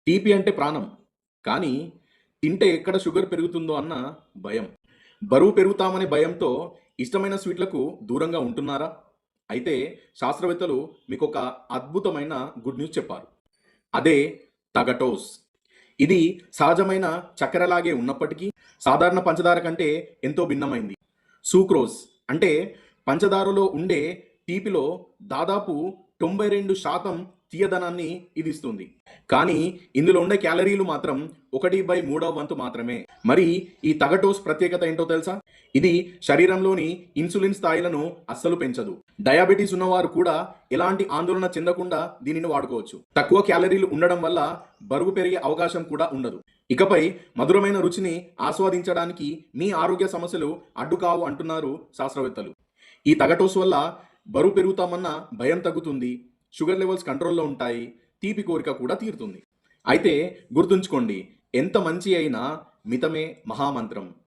తీపి అంటే ప్రాణం. కానీ తింటే ఎక్కడ షుగర్ పెరుగుతుందో అన్న భయం. బరువు పెరుగుతామనే భయంతో ఇష్టమైన స్వీట్‌లకు దూరంగా ఉంటున్నారా? అయితే శాస్త్రవేత్తలు మీకొక అద్భుతమైన గుడ్ న్యూస్ చెప్పారు. అదే తగటోస్. ఇది సహజమైన చక్కెరలాగే ఉన్నప్పటికీ సాధారణ పంచదార కంటే ఎంతో భిన్నమైంది. సూక్రోజ్ అంటే పంచదారలో ఉండే తీపిలో దాదాపు 92% తీయదనాన్ని ఇది ఇస్తుంది. కానీ ఇందులో ఉండే క్యాలరీలు మాత్రం 1/3 వంతు మాత్రమే. మరి ఈ తగటోస్ ప్రత్యేకత ఏంటో తెలుసా? ఇది శరీరంలోని ఇన్సులిన్ స్థాయిలను అస్సలు పెంచదు. డయాబెటిస్ ఉన్నవారు కూడా ఎలాంటి ఆందోళన చెందకుండా దీనిని వాడుకోవచ్చు. తక్కువ క్యాలరీలు ఉండడం వల్ల బరువు పెరిగే అవకాశం కూడా ఉండదు. ఇకపై మధురమైన రుచిని ఆస్వాదించడానికి మీ ఆరోగ్య సమస్యలు అడ్డు కావు అంటున్నారు శాస్త్రవేత్తలు. ఈ తగటోస్ వల్ల బరువు పెరుగుతామన్న భయం తగ్గుతుంది. షుగర్ లెవెల్స్ కంట్రోల్‌లో ఉంటాయి. తీపి కోరిక కూడా తీరుతుంది. అయితే గుర్తుంచుకోండి, ఎంత మంచి అయినా మితమే మహామంత్రం.